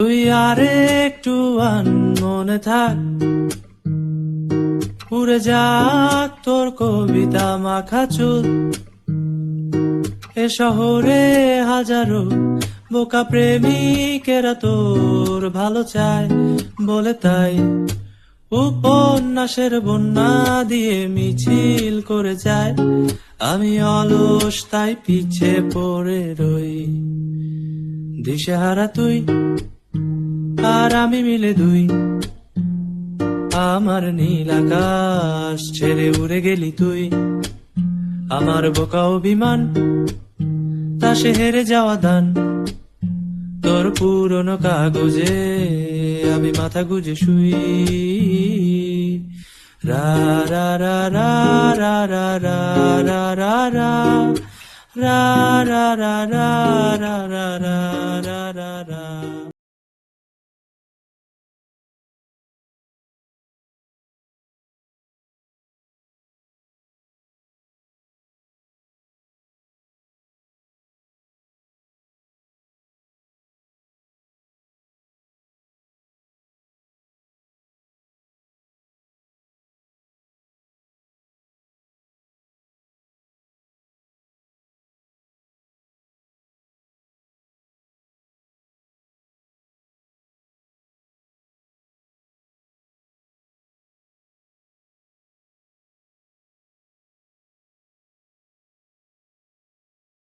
তুই আর একটু মনে থাক, উড়ে যাক তোর কবিতা মাখা চুল। এ শহরে হাজারো বোকা প্রেমিকেরা তোর ভালো চায় বলে, তাই উপন্যাসের বন্যা দিয়ে মিছিল করে যায়। আমি অলস তাই পিছে পড়ে রই, দিশেহারা তুই আর আমি মিলে দুই। আমার নীল আকাশ ছেড়ে উড়ে গেলি তুই, আমার বোকা অভিমান তা সে হেরে যাওয়া দান। তোর পুরনো কাগজে আমি মাথা গুজে শুই। রা রা রা রা রা রা রা রা রা রা রা রা রা রা রা রা রা রা রা।